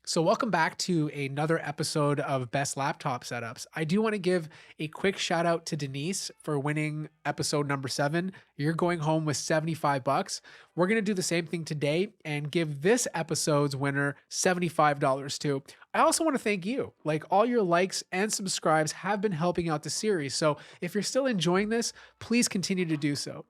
So, welcome back to another episode of Best Laptop Setups. I do want to give a quick shout out to Denise for winning episode number 7. You're going home with 75 bucks. We're going to do the same thing today and give this episode's winner $75 too. I also want to thank you. Like, all your likes and subscribes have been helping out the series. So, if you're still enjoying this, please continue to do so.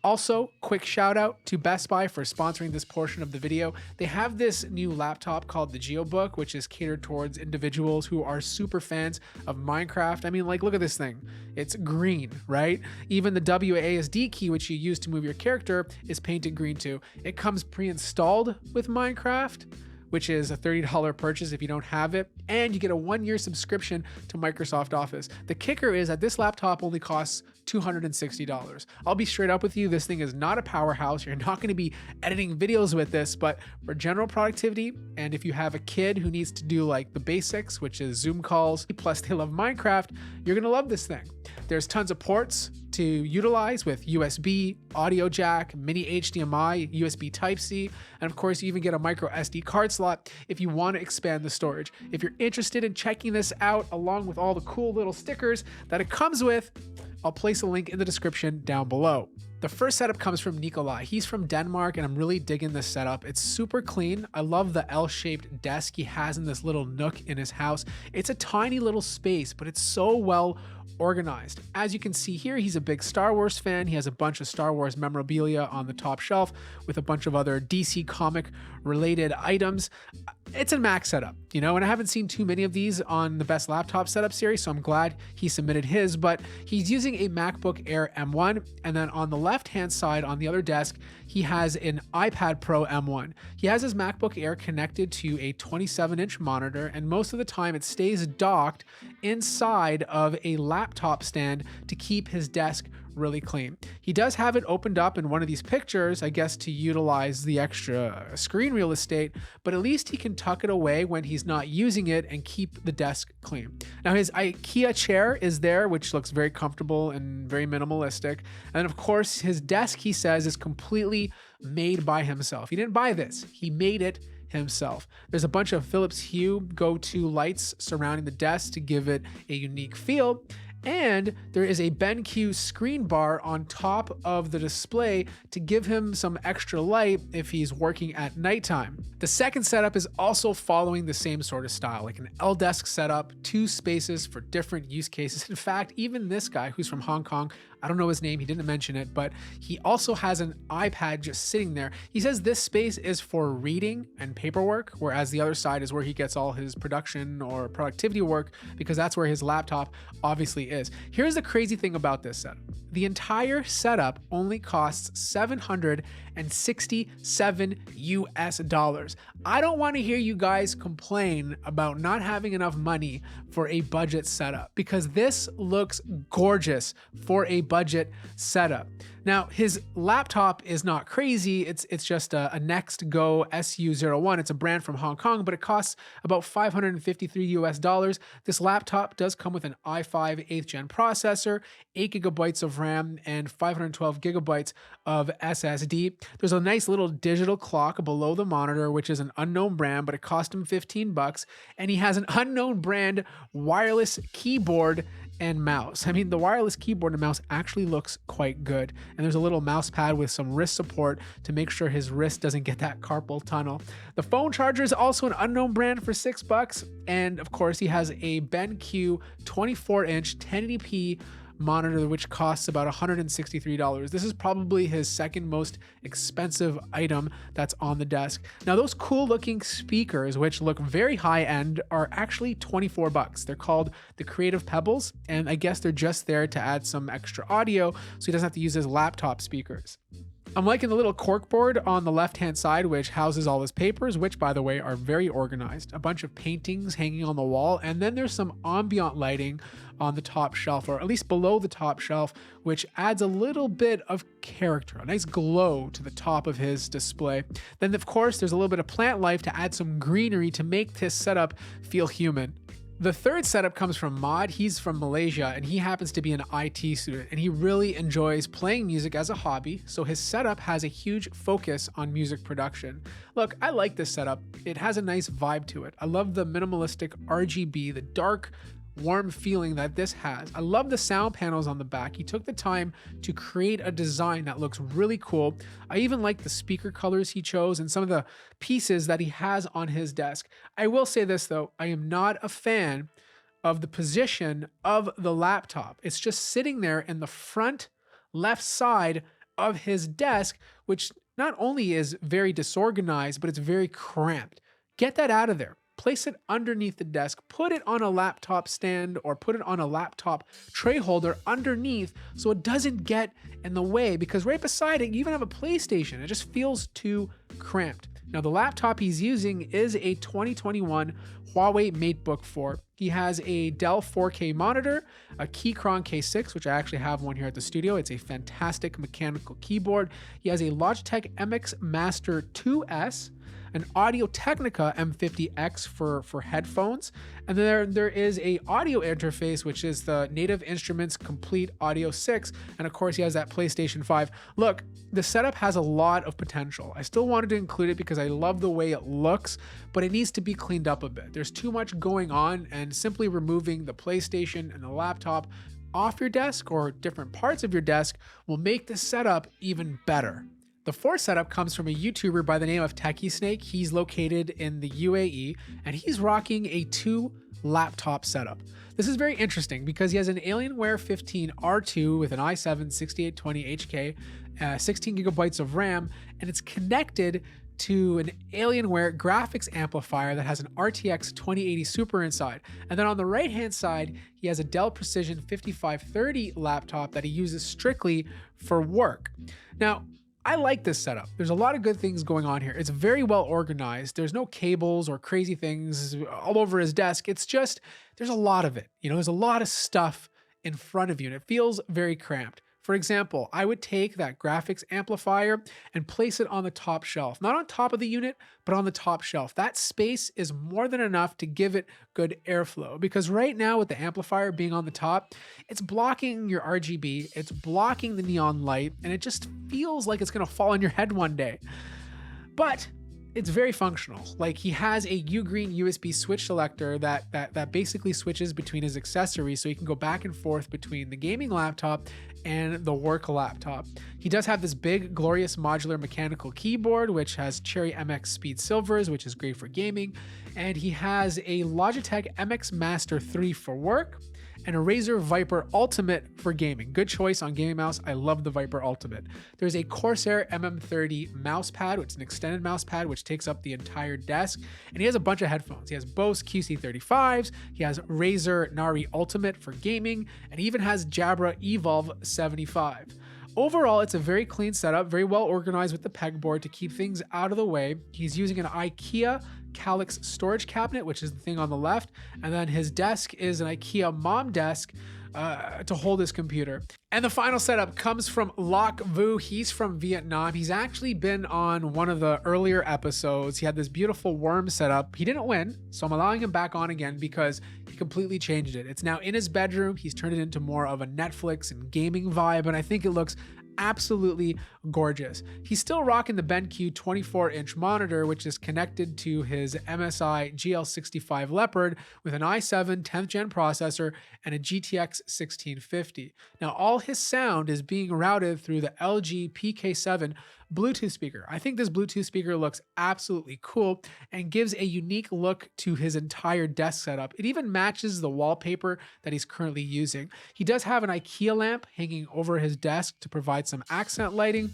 Also, quick shout out to Best Buy for sponsoring this portion of the video. They have this new laptop called the Geobook, which is catered towards individuals who are super fans of Minecraft. I mean, like, look at this thing. It's green, right? Even the WASD key, which you use to move your character, is painted green too. It comes pre-installed with Minecraft, which is a $30 purchase if you don't have it, and you get a 1-year subscription to Microsoft Office. The kicker is that this laptop only costs $260. I'll be straight up with you, this thing is not a powerhouse. You're not going to be editing videos with this, but for general productivity, and if you have a kid who needs to do like the basics, which is Zoom calls, plus they love Minecraft, you're going to love this thing. There's tons of ports to utilize with USB, audio jack, mini HDMI, USB Type-C, and of course you even get a micro SD card slot if you want to expand the storage. If you're interested in checking this out along with all the cool little stickers that it comes with, I'll place a link in the description down below. The first setup comes from Nikola. He's from Denmark and I'm really digging this setup. It's super clean. I love the L-shaped desk he has in this little nook in his house. It's a tiny little space, but it's so well organized. As you can see here, he's a big Star Wars fan. He has a bunch of Star Wars memorabilia on the top shelf with a bunch of other DC comic related items. It's a Mac setup, you know, and I haven't seen too many of these on the Best Laptop Setup series, so I'm glad he submitted his, but he's using a MacBook Air M1, and then on the left-hand side on the other desk, he has an iPad Pro M1. He has his MacBook Air connected to a 27-inch monitor, and most of the time it stays docked inside of a laptop stand to keep his desk really clean. He does have it opened up in one of these pictures, I guess to utilize the extra screen real estate, but at least he can tuck it away when he's not using it and keep the desk clean. Now his IKEA chair is there, which looks very comfortable and very minimalistic. And of course his desk, he says, is completely made by himself. He didn't buy this, he made it himself. There's a bunch of Philips Hue go-to lights surrounding the desk to give it a unique feel. And there is a BenQ screen bar on top of the display to give him some extra light if he's working at nighttime. The second setup is also following the same sort of style, like an L-desk setup, 2 spaces for different use cases. In fact, even this guy who's from Hong Kong, I don't know his name, he didn't mention it, but he also has an iPad just sitting there. He says this space is for reading and paperwork, whereas the other side is where he gets all his production or productivity work, because that's where his laptop obviously is. Here's the crazy thing about this setup. The entire setup only costs $767 US. I don't want to hear you guys complain about not having enough money for a budget setup, because this looks gorgeous for a budget setup. Now, his laptop is not crazy. It's just a Next Go SU01. It's a brand from Hong Kong, but it costs about $553 US. This laptop does come with an i5 8th gen processor, 8 gigabytes of RAM, and 512 gigabytes of SSD. There's a nice little digital clock below the monitor, which is an unknown brand, but it cost him 15 bucks. And he has an unknown brand wireless keyboard and mouse. I mean, the wireless keyboard and mouse actually looks quite good. And there's a little mouse pad with some wrist support to make sure his wrist doesn't get that carpal tunnel. The phone charger is also an unknown brand for 6 bucks. And of course, he has a BenQ 24-inch 1080p monitor, which costs about $163. This is probably his second most expensive item that's on the desk. Now, those cool looking speakers, which look very high end, are actually 24 bucks. They're called the Creative Pebbles, and I guess they're just there to add some extra audio so he doesn't have to use his laptop speakers. I'm liking the little corkboard on the left-hand side, which houses all his papers, which, by the way, are very organized. A bunch of paintings hanging on the wall, and then there's some ambient lighting on the top shelf, or at least below the top shelf, which adds a little bit of character, a nice glow to the top of his display. Then, of course, there's a little bit of plant life to add some greenery to make this setup feel human. The third setup comes from Mod. He's from Malaysia and he happens to be an IT student and he really enjoys playing music as a hobby. So his setup has a huge focus on music production. Look, I like this setup. It has a nice vibe to it. I love the minimalistic RGB, the dark, warm feeling that this has. I love the sound panels on the back. He took the time to create a design that looks really cool. I even like the speaker colors he chose and some of the pieces that he has on his desk. I will say this though, I am not a fan of the position of the laptop. It's just sitting there in the front left side of his desk, which not only is very disorganized, but it's very cramped. Get that out of there. Place it underneath the desk, put it on a laptop stand or put it on a laptop tray holder underneath so it doesn't get in the way, because right beside it, you even have a PlayStation. It just feels too cramped. Now, the laptop he's using is a 2021 Huawei MateBook 4. He has a Dell 4K monitor, a Keychron K6, which I actually have one here at the studio. It's a fantastic mechanical keyboard. He has a Logitech MX Master 2S, an Audio-Technica M50X for headphones, and then there is a audio interface, which is the Native Instruments Complete Audio 6, and of course he has that PlayStation 5. Look, the setup has a lot of potential. I still wanted to include it because I love the way it looks, but it needs to be cleaned up a bit. There's too much going on, and simply removing the PlayStation and the laptop off your desk or different parts of your desk will make this setup even better. The fourth setup comes from a YouTuber by the name of Techie Snake. He's located in the UAE and he's rocking a 2 laptop setup. This is very interesting because he has an Alienware 15 R2 with an i7 6820 HK, 16 gigabytes of RAM, and it's connected to an Alienware graphics amplifier that has an RTX 2080 Super inside. And then on the right hand side, he has a Dell Precision 5530 laptop that he uses strictly for work. Now, I like this setup. There's a lot of good things going on here. It's very well organized. There's no cables or crazy things all over his desk. It's just, there's a lot of it. You know, there's a lot of stuff in front of you and it feels very cramped. For example, I would take that graphics amplifier and place it on the top shelf, not on top of the unit, but on the top shelf. That space is more than enough to give it good airflow, because right now with the amplifier being on the top, it's blocking your RGB, it's blocking the neon light, and it just feels like it's gonna fall on your head one day. But it's very functional. Like, he has a Ugreen USB switch selector that basically switches between his accessories, so he can go back and forth between the gaming laptop and the work laptop. He does have this big, glorious modular mechanical keyboard, which has Cherry MX Speed Silvers, which is great for gaming. And he has a Logitech MX Master 3 for work and a Razer Viper Ultimate for gaming. Good choice on gaming mouse. I love the Viper Ultimate. There's a Corsair MM30 mouse pad, which is an extended mouse pad, which takes up the entire desk. And he has a bunch of headphones. He has Bose QC35s, he has Razer Nari Ultimate for gaming, and he even has Jabra Evolve 75. Overall, it's a very clean setup, very well organized with the pegboard to keep things out of the way. He's using an IKEA Calyx storage cabinet, which is the thing on the left, and then his desk is an IKEA mom desk to hold his computer. And the final setup comes from Loc Vu. He's from Vietnam. He's actually been on one of the earlier episodes. He had this beautiful worm setup. He didn't win, so I'm allowing him back on again because he completely changed it. It's now in his bedroom. He's turned it into more of a Netflix and gaming vibe, and I think it looks absolutely gorgeous. He's still rocking the BenQ 24-inch monitor, which is connected to his MSI GL65 Leopard with an i7 10th gen processor and a GTX 1650. Now, all his sound is being routed through the LG PK7 Bluetooth speaker. I think this Bluetooth speaker looks absolutely cool and gives a unique look to his entire desk setup. It even matches the wallpaper that he's currently using. He does have an IKEA lamp hanging over his desk to provide some accent lighting,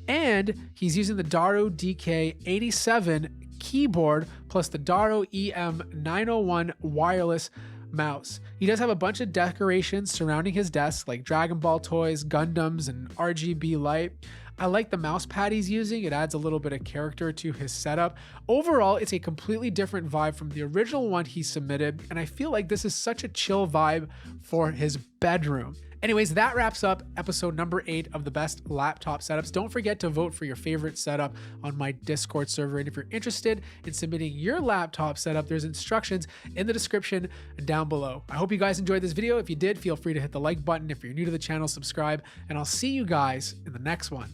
and he's using the Daro DK87 keyboard plus the Daro EM901 wireless mouse. He does have a bunch of decorations surrounding his desk, like Dragon Ball toys, Gundams, and RGB light. I like the mouse pad he's using. It adds a little bit of character to his setup. Overall, it's a completely different vibe from the original one he submitted, and I feel like this is such a chill vibe for his bedroom. Anyways, that wraps up episode number 8 of the best laptop setups. Don't forget to vote for your favorite setup on my Discord server. And if you're interested in submitting your laptop setup, there's instructions in the description down below. I hope you guys enjoyed this video. If you did, feel free to hit the like button. If you're new to the channel, subscribe, and I'll see you guys in the next one.